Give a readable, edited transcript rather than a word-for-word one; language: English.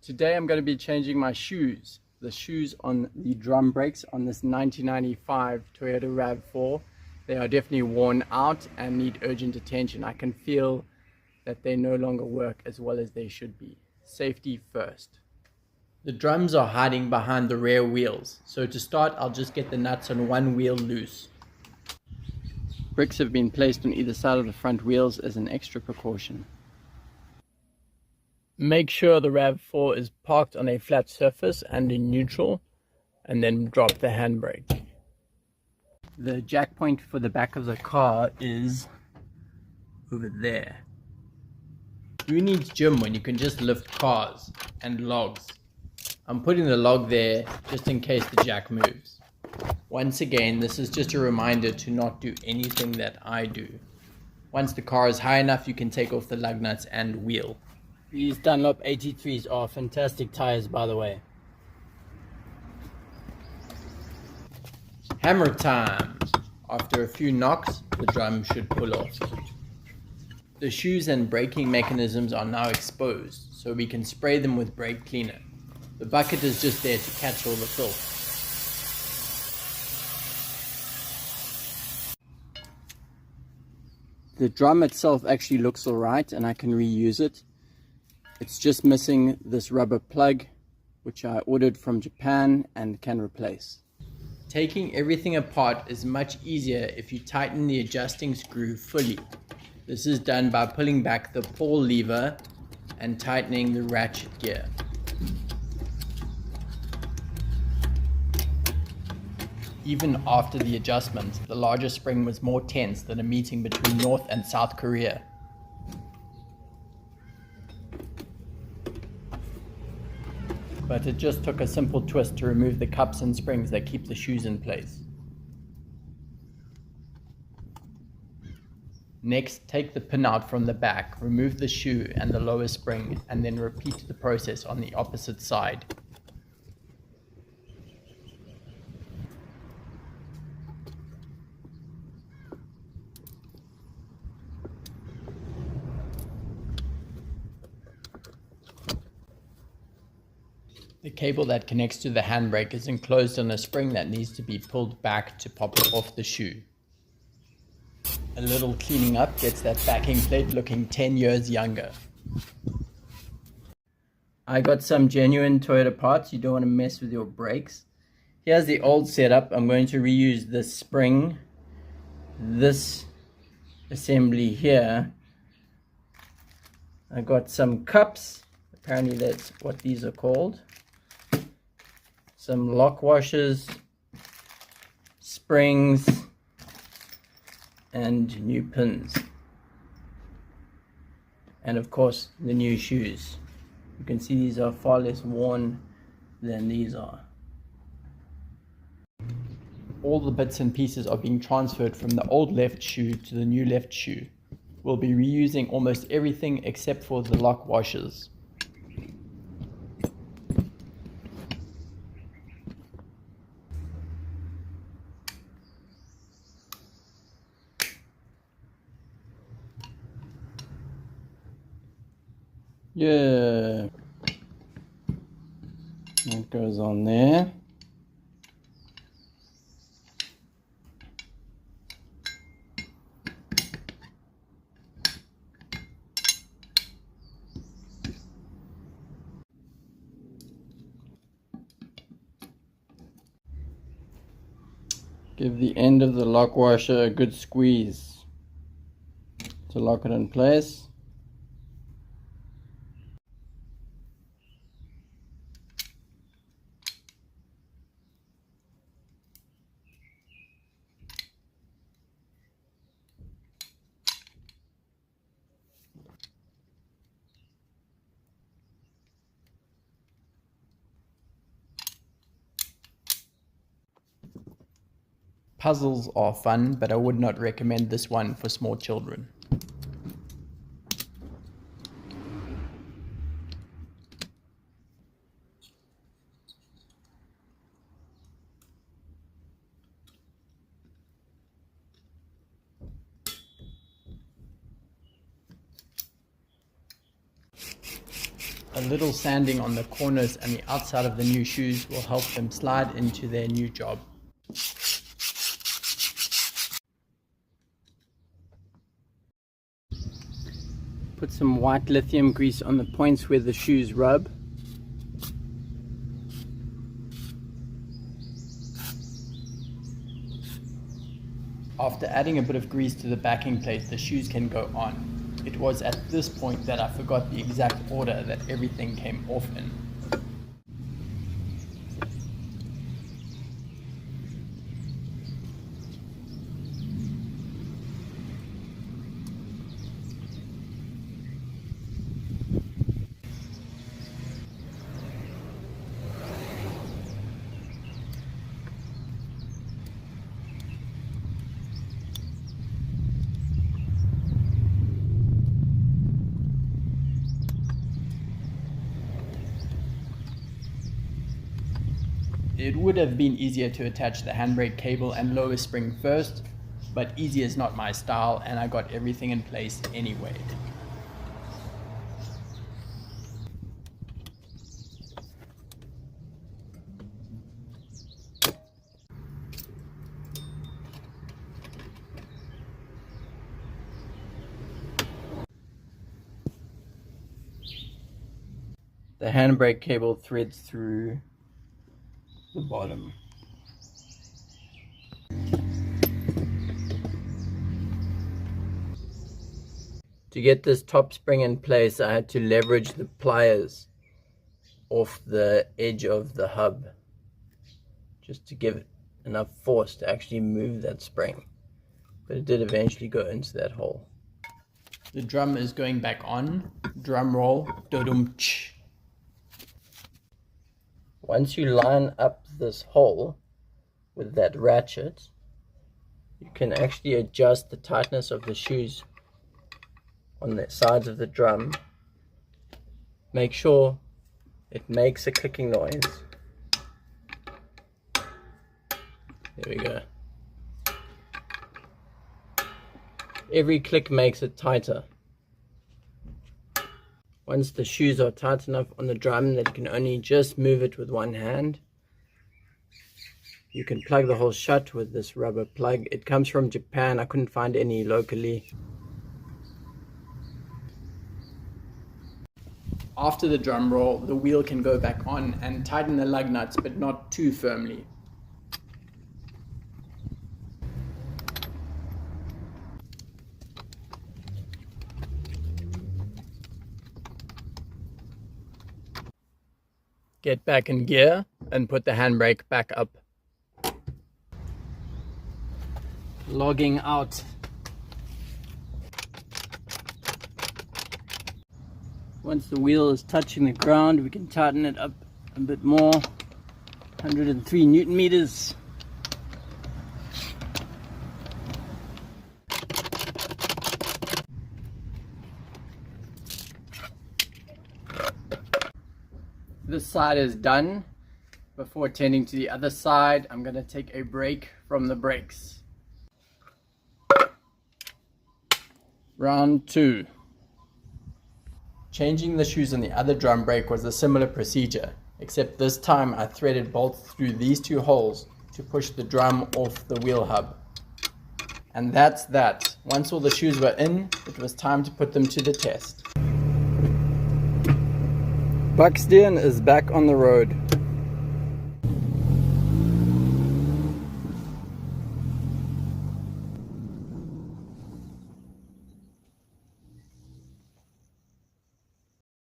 Today I'm going to be changing my shoes. The shoes on the drum brakes on this 1995 Toyota Rav4. They are definitely worn out and need urgent attention. I can feel that they no longer work as well as they should be. Safety first. The drums are hiding behind the rear wheels. So to start, I'll just get the nuts on one wheel loose. Bricks have been placed on either side of the front wheels as an extra precaution. Make sure the Rav4 is parked on a flat surface and in neutral, and then drop the handbrake. The jack point for the back of the car is over there. Who needs gym when you can just lift cars and logs? I'm putting the log there just in case the jack moves. Once again, this is just a reminder to not do anything that I do. Once the car is high enough, you can take off the lug nuts and wheel. These Dunlop 83s are fantastic tires, by the way. Hammer time! After a few knocks, the drum should pull off. The shoes and braking mechanisms are now exposed, so we can spray them with brake cleaner. The bucket is just there to catch all the filth. The drum itself actually looks alright and I can reuse it. It's just missing this rubber plug, which I ordered from Japan and can replace. Taking everything apart is much easier if you tighten the adjusting screw fully. This is done by pulling back the pull lever and tightening the ratchet gear. Even after the adjustment, the larger spring was more tense than a meeting between North and South Korea. But it just took a simple twist to remove the cups and springs that keep the shoes in place. Next, take the pin out from the back, remove the shoe and the lower spring, and then repeat the process on the opposite side. The cable that connects to the handbrake is enclosed on a spring that needs to be pulled back to pop it off the shoe. A little cleaning up gets that backing plate looking 10 years younger. I got some genuine Toyota parts. You don't want to mess with your brakes. Here's the old setup. I'm going to reuse this spring, this assembly here. I got some cups. Apparently that's what these are called. Some lock washers, springs, and new pins. And of course, the new shoes. You can see these are far less worn than these are. All the bits and pieces are being transferred from the old left shoe to the new left shoe. We'll be reusing almost everything except for the lock washers. Yeah, that goes on there. Give the end of the lock washer a good squeeze to lock it in place. Puzzles are fun, but I would not recommend this one for small children. A little sanding on the corners and the outside of the new shoes will help them slide into their new job. Put some white lithium grease on the points where the shoes rub. After adding a bit of grease to the backing plate, the shoes can go on. It was at this point that I forgot the exact order that everything came off in. It would have been easier to attach the handbrake cable and lower spring first, but easy is not my style and I got everything in place anyway. The handbrake cable threads through the bottom. To get this top spring in place, I had to leverage the pliers off the edge of the hub just to give it enough force to actually move that spring, but it did eventually go into that hole. The drum is going back on. Drum roll, dodum-ch. Once you line up this hole with that ratchet, you can actually adjust the tightness of the shoes on the sides of the drum. Make sure it makes a clicking noise. There we go. Every click makes it tighter. Once the shoes are tight enough on the drum that you can only just move it with one hand, you can plug the hole shut with this rubber plug. It comes from Japan. I couldn't find any locally. After the drum roll, the wheel can go back on and tighten the lug nuts, but not too firmly. Get back in gear and put the handbrake back up. Logging out. Once the wheel is touching the ground, we can tighten it up a bit more. 103 Newton meters. This side is done. Before tending to the other side, I'm going to take a break from the brakes. Round 2. Changing the shoes on the other drum brake was a similar procedure, except this time I threaded bolts through these two holes to push the drum off the wheel hub. And that's that. Once all the shoes were in, it was time to put them to the test. Buxton is back on the road.